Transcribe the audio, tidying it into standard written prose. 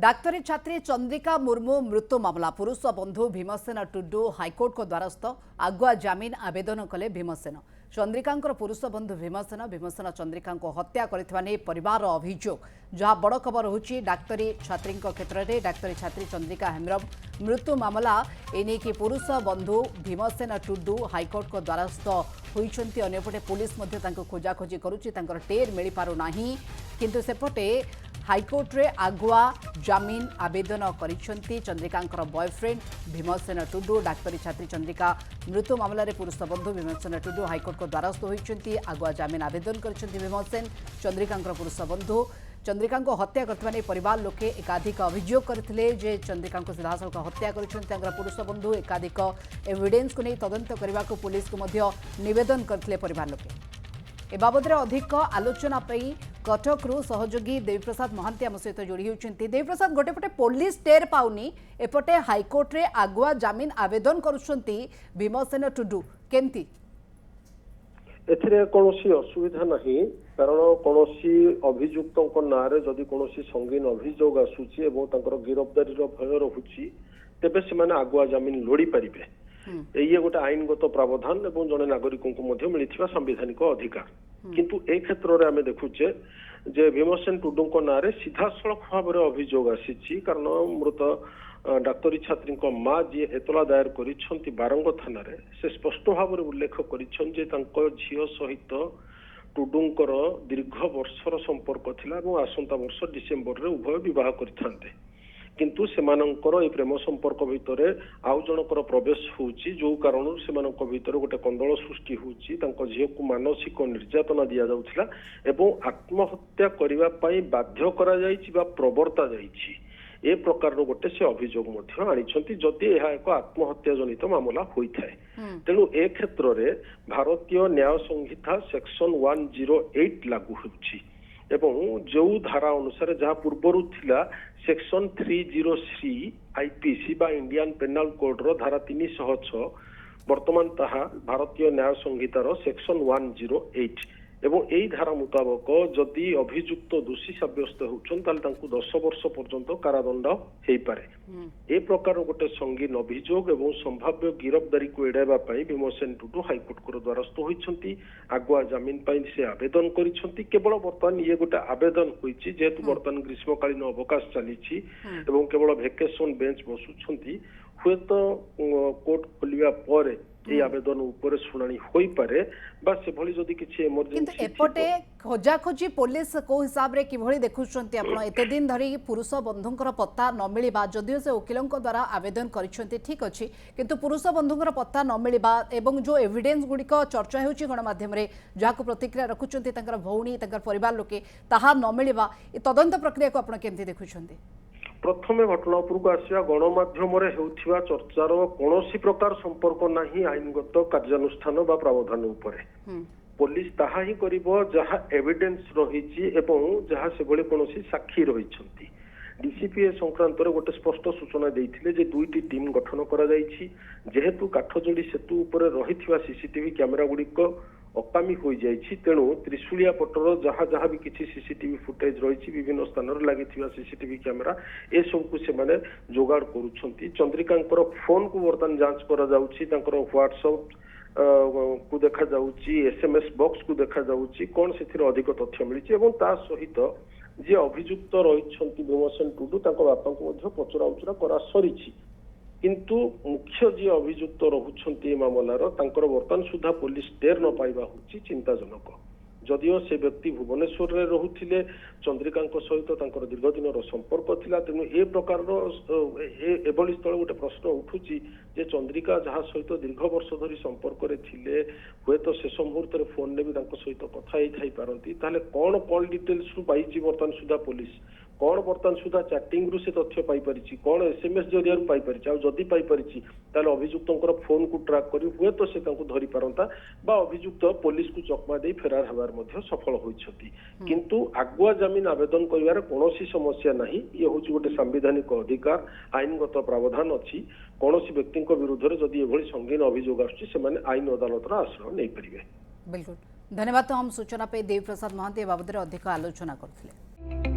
डाक्तरी छात्री चंद्रिका मुर्मू मृत्यु मामला पुरुष बंधु भीमसेन टुडू हाइकोर्ट को द्वारस्थ आगुआ जमीन आवेदन कले भीमसेन चंद्रिका पुरुष बंधु भीमसेन चंद्रिका हत्या कर अभियोग जहां बड़ खबर होची डाक्तरी छात्री क्षेत्र में डाक्तरी छात्री चंद्रिका हेम्ब्रम मृत्यु मामला एने कि पुरुष बंधु भीमसेन टुडू हाइकोर्ट को द्वारस्थ होइछंती। अन्यपटे पुलिस खोजाखोजी करुच्ची टेर मिल पारुना किंतु सेपटे हाइकोर्ट रे आगुआ जमीन आवेदन करिसेंती चंद्रिका बॉयफ्रेंड भीमसेन टुडू डाक्तरी छात्री चंद्रिका मृत्यु मामला रे पुरुष बंधु भीमसेन टुडू हाइकोर्ट को द्वारस्थ होइछंती आगुआ जमीन आवेदन करिसेंती भीमसेन चंद्रिका पुरुष बंधु चंद्रिका हत्या करने परिवार लोके एकाधिक अभियोग करथिले जे चंद्रिका सीधासलख हत्या करिसेंती पुरुष बंधु एकाधिक एविडेंस को नहीं तदंत करने को पुलिस को मध्य निवेदन करथिले परिवार लोके। ए बाबद अधिक आलोचना कटकरू सहयोगी देवीप्रसाद महांती आम सहित जोड़ी होती। देवीप्रसाद गोटेपटे पुलिस टेर पाउनी एपटे हाइकोर्ट रे आगुआ जमीन आवेदन करुछंती भीमसेन टुडू केमती एथिरे कोनोसी असुविधा नहीं कारण कोनोसी अभियुक्त ना जदि कोनोसी संगीन अभियोग आसुची एवं तांकर गिरफ्तारी भय रहुची तेबे से आगुआ जमीन लोड़ी पारिबे। ये गोटे आईनगत प्रावधान एवं जड़े नागरिक को मिलता संवैधानिक अधिकार किंतु ए क्षेत्र में आम देखुचे जे भीमसेन टुडू ना सीधासलख भाव में अभियोग आसी कारण मृत डाक्तरी छात्री माँ जी एतला दायर कर बारंग थाना से स्पष्ट भाव में उल्लेख कर झील सहित टुडूंकर दीर्घ वर्षर संपर्क थिला और आसंता वर्ष डिसेम्बर रे उभय विवाह करते किंतु सेमानंकर ए प्रेम संपर्क भितर आउ जनकर प्रवेश होउची जो कारण सेमानंक भितर गोटे कंदल सृष्टि होउची तांको झियो को मानसिक निर्यातना दिया जाउथिला एवं आत्महत्या करिवा पई बाध्य करा जाईची बा प्रवर्ता जाईची ए प्रकार गोटे से अभियोग मध्य आनिछंती जदि यह एक आत्महत्या जनित मामला होता है। तेणु ए क्षेत्र में भारतीय न्याय संहिता सेक्शन 108 लागू होउची एवं जो धारा अनुसार जहाँ पूर्वर थिला सेक्शन 303 आईपीसी बा इंडियन पेनाल कोड रो धारा 306 वर्तमान ताहा भारतीय न्याय संहितार सेक्शन 108 एवं यही धारा मुताबक जदि अभियुक्त दोषी सब्यस्त होउछन ताल तांकु 10 वर्ष पर्यंत कारादंड हेई पारे। ए प्रकार गोटे संगीन अभियोग एवं संभाव्य गिरफ्तारी को एड़ाइबा पई भीमसेन टुडू हाइकोर्ट को द्वारस्थ होइछंती आगुआ जमीन पई से आवेदन करिछंती। केवल वर्तमान ये गोटे आवेदन होइछि जेहेतु वर्तमान ग्रीष्मकालीन अवकाश चलीछि एवं केवल भेकेशन बेंच बसुछंती हुए तो कोर्ट खोलिया पर ये आवेदन ऊपर शुणाणी होई पारे बा से भली जदी किछि इमरजेंसी किंतु एपटे खोजाखोजी पुलिस को हिसाब रे किभली देखुछंती आपण एते दिन धरी पुरुष बंधुंकर पत्ता न मिलिबा जदियो से वकीलंक द्वारा आवेदन करिछंती ठीक अछि किंतु पुरुष बंधुंकर पत्ता न मिलिबा एवं जो एविडेंस गुडिक चर्चा हेउची गणमाध्यम रे जाको प्रतिक्रिया रखुछंती तंकर भौणी तंकर परिवार लोके ताहा न मिलिबा ए तदंत प्रक्रिया को आपण केमती देखुछंती। प्रथमे घटना उपरको आसिया गणमाध्यम हेउथिबा चर्चार कोनोसी प्रकार संपर्क नाही आईनगत कार्यानुष्ठान बा प्रावधान उपरे पुलिस ताहा ही करिवो जहा एविडेंस रहिछि एवं जहा से भली कोनोसी साक्षी रहिछंती। डीसीपी संक्रांत गोटे स्पष्ट सूचना देइथिले जे दुईटी टीम गठन करा जाइछि जेहेतु काठजोड़ी सेतु उपरे रहिथिबा सीसीटीवी कैमरा गुडिक अकामी हो जाइछि तेणु त्रिशूलिया पटर जहाँ जहाँ भी किसी सीसीटीवी फुटेज रही विभिन्न स्थान लगी सीसीटीवी कैमेरा ए सब को से माने जोगाड़ करुछंती। चंद्रिका फोन को बर्तमान जांच करा जाउछि व्हाट्सएप को देखा जाउछि एसएमएस बॉक्स को देखा जाउछि कौन से अधिक तथ्य मिली एवं ता सहित जे अभियुक्त रही भीमसेन टुडू बापा को पचरा उचरा करा सरीछि किंतु मुख्य जी अभियुक्त रहुछंती मामलार तांकर वर्तमान सुधा पुलिस टेर न पाइबा होची चिंताजनक। जदियो से व्यक्ति भुवनेश्वर रे रहुथिले चंद्रिका सहित तांकर दीर्घ दिन संपर्क थिला तेणु ए प्रकार एभली स्थल गोटे प्रश्न उठुची जे चंद्रिका जहाँ सहित दीर्घ वर्ष धरी संपर्क रे थिले हुए तो शेष मुहूर्त रे फोन ने भी तांको सहित कथा हेई थाई पारंती ताले कोन कॉल डिटेल्स रु पाइची वर्तमान सुधा पुलिस कौन बर्तमान सुधा चैटिंग रु से तथ्य पाई परिछि कौन एसएमएस जरिया पाई परिछि आ जदि पाई परिछि ताले अभियुक्तंकर फोन को ट्रैक करी हुए तो से तांको धरि पारंता बा अभियुक्त पुलिस को चकमा दे फेरार हबार मध्ये सफल होइछथि किंतु आगुआ जमीन आवेदन करिवार कोनोसी समस्या नाही ये होछि गोटे संवैधानिक अधिकार आईनगत प्रावधान अछि कोनोसी व्यक्ति विरुद्ध रे जदि एभली संगीन अभियोग आछि से माने आईन अदालतर आश्रय नै परिबे। बिल्कुल धन्यवाद। तो हम सूचना पे देवीप्रसाद महांती बाबद अधिक आलोचना करथिले।